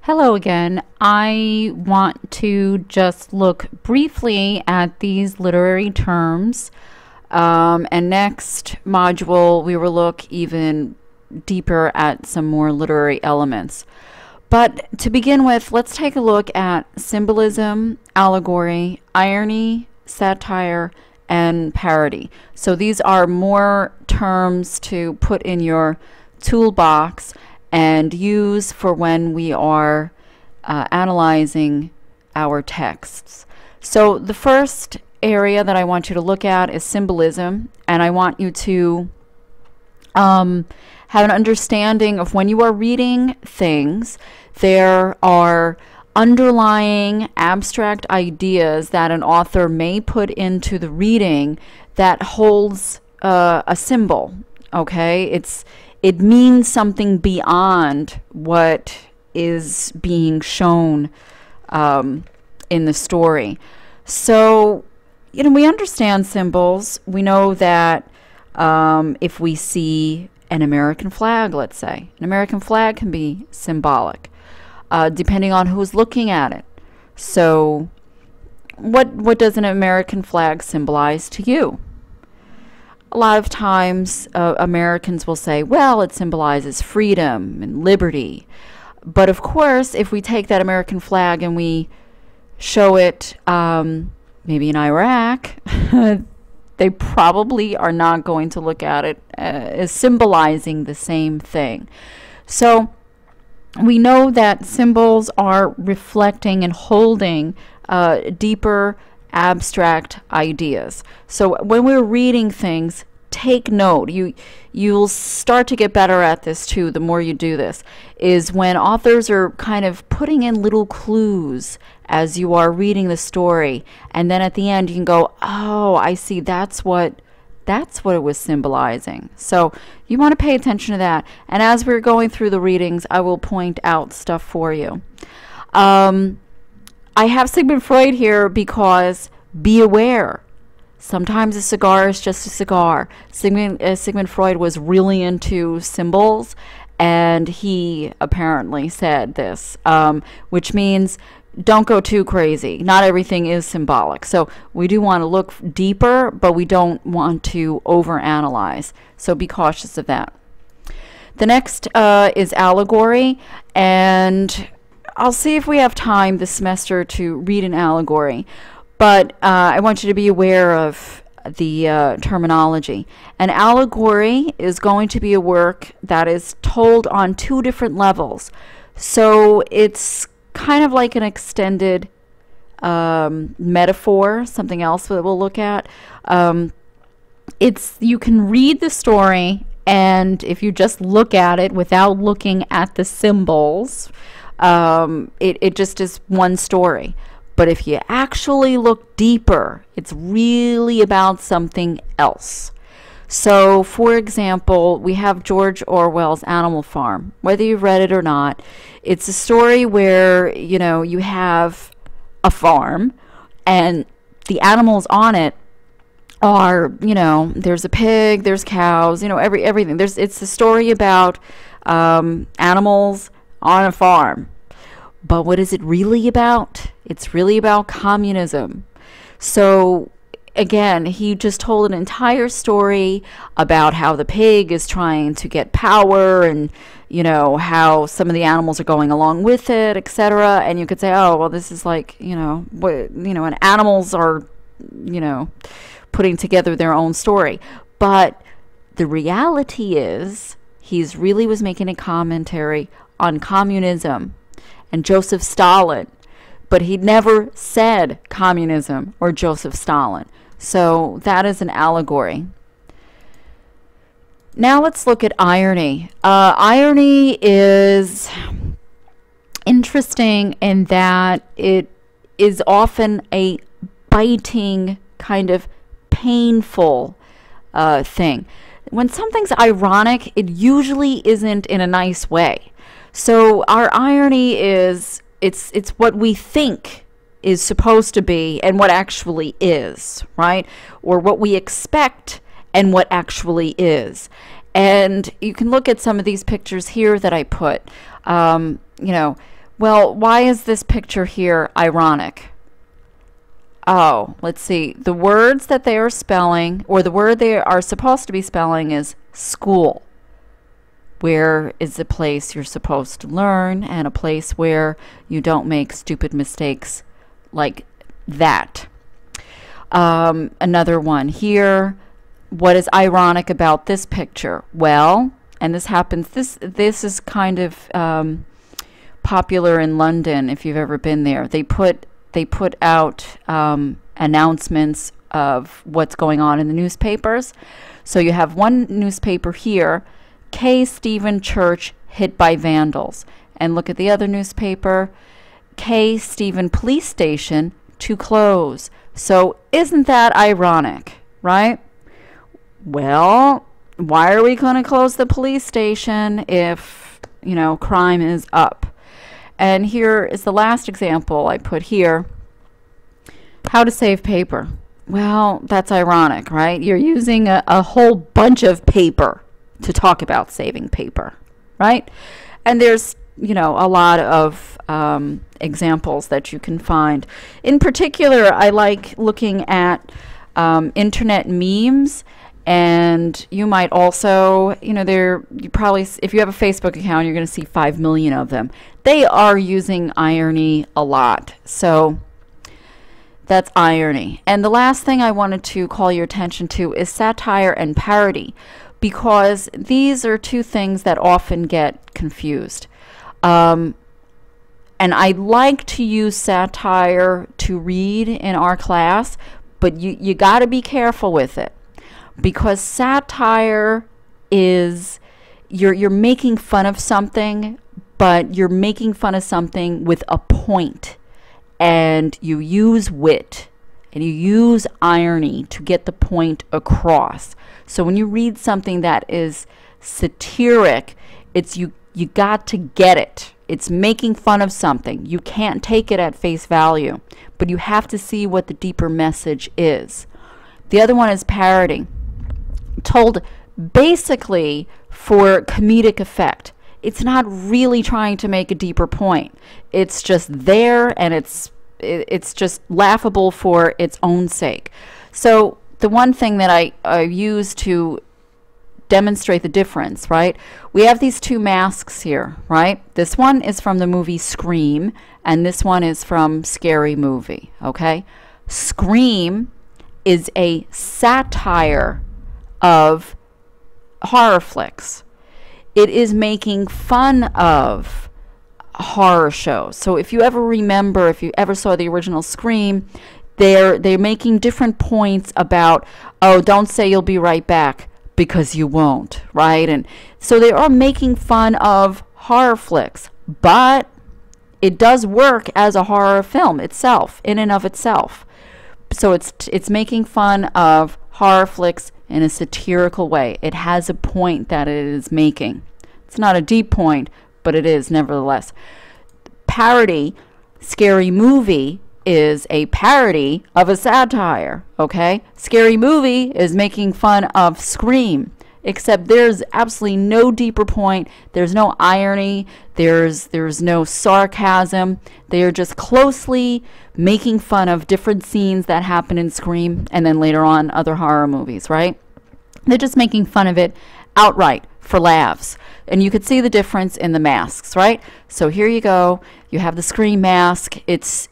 Hello again. I want to just look briefly at these literary terms. And next module, we will look even deeper at some more literary elements. But to begin with, let's take a look at symbolism, allegory, irony, satire, and parody. So these are more terms to put in your toolbox and use for when we are analyzing our texts. So the first area that I want you to look at is symbolism, and I want you to have an understanding of when you are reading things, there are underlying abstract ideas that an author may put into the reading that holds a symbol. Okay, it means something beyond what is being shown in the story. So, we understand symbols. We know that if we see an American flag, let's say, an American flag can be symbolic, depending on who's looking at it. So, what does an American flag symbolize to you? A lot of times Americans will say, well, it symbolizes freedom and liberty. But of course, if we take that American flag and we show it maybe in Iraq, they probably are not going to look at it as symbolizing the same thing. So we know that symbols are reflecting and holding deeper abstract ideas. So when we're reading things, take note. You'll start to get better at this too the more you do this, is when authors are kind of putting in little clues as you are reading the story, and then at the end you can go, oh, I see, that's what it was symbolizing. So you want to pay attention to that, and as we're going through the readings, I will point out stuff for you. I have Sigmund Freud here because be aware. Sometimes a cigar is just a cigar. Sigmund Freud was really into symbols, and he apparently said this, which means don't go too crazy. Not everything is symbolic. So we do want to look deeper, but we don't want to overanalyze. So be cautious of that. The next is allegory, and I'll see if we have time this semester to read an allegory, but I want you to be aware of the terminology. An allegory is going to be a work that is told on two different levels. So it's kind of like an extended metaphor, something else that we'll look at. You can read the story, and if you just look at it without looking at the symbols, it just is one story. But if you actually look deeper, it's really about something else. So, for example, we have George Orwell's Animal Farm. Whether you've read it or not, it's a story where, you have a farm, and the animals on it are, there's a pig, there's cows, everything. It's a story about animals on a farm. But what is it really about? It's really about communism. So again, he just told an entire story about how the pig is trying to get power, and how some of the animals are going along with it, etc. And you could say, oh, well, this is like, and animals are, putting together their own story. But the reality is, he's really was making a commentary on communism and Joseph Stalin, but he never said communism or Joseph Stalin. So that is an allegory. Now let's look at irony. Irony is interesting in that it is often a biting, kind of painful thing. When something's ironic, it usually isn't in a nice way. So our irony is it's what we think is supposed to be and what actually is, right? Or what we expect and what actually is. And you can look at some of these pictures here that I put. Well, why is this picture here ironic? Oh, let's see. The words that they are spelling, or the word they are supposed to be spelling, is school, where is a place you're supposed to learn and a place where you don't make stupid mistakes like that. Another one here. What is ironic about this picture? Well, and this happens, this is kind of popular in London if you've ever been there. They put out announcements of what's going on in the newspapers. So you have one newspaper here, K. Stephen Church hit by vandals. And look at the other newspaper, K. Stephen Police Station to close. So isn't that ironic, right? Well, why are we going to close the police station if, you know, crime is up? And here is the last example I put here. How to save paper. Well, that's ironic, right? You're using a whole bunch of paper to talk about saving paper, right? And there's, you know, a lot of examples that you can find. In particular, I like looking at internet memes. And you might also, you know, you probably, if you have a Facebook account, you're going to see 5 million of them. They are using irony a lot. So that's irony. And the last thing I wanted to call your attention to is satire and parody, because these are two things that often get confused. And I like to use satire to read in our class, but you got to be careful with it. Because satire is, you're making fun of something, but you're making fun of something with a point. And you use wit and you use irony to get the point across. So when you read something that is satiric, it's you got to get it. It's making fun of something. You can't take it at face value, but you have to see what the deeper message is. The other one is parody, told basically for comedic effect. It's not really trying to make a deeper point. It's just there, and it's just laughable for its own sake. So the one thing that I use to demonstrate the difference, right? We have these two masks here, right? This one is from the movie Scream, and this one is from Scary Movie, okay? Scream is a satire of horror flicks. It is making fun of horror shows. So if you ever remember, if you ever saw the original Scream, they're making different points about, oh, don't say you'll be right back, because you won't, right? And so they are making fun of horror flicks, but it does work as a horror film itself, in and of itself. So it's making fun of horror flicks in a satirical way. It has a point that it is making. It's not a deep point, but it is nevertheless. Parody, Scary Movie is a parody of a satire, okay? Scary Movie is making fun of Scream, except there's absolutely no deeper point. There's no irony. There's no sarcasm. They are just closely making fun of different scenes that happen in Scream and then later on other horror movies, right? They're just making fun of it outright for laughs. And you could see the difference in the masks, right? So here you go. You have the Scream mask. It's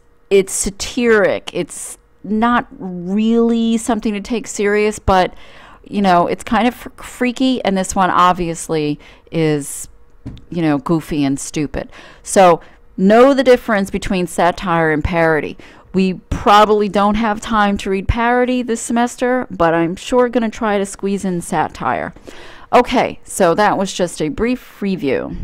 satiric. It's not really something to take serious, but you know, it's kind of freaky, and this one obviously is, you know, goofy and stupid. So know the difference between satire and parody. We probably don't have time to read parody this semester, but I'm sure going to try to squeeze in satire. Okay, so that was just a brief review.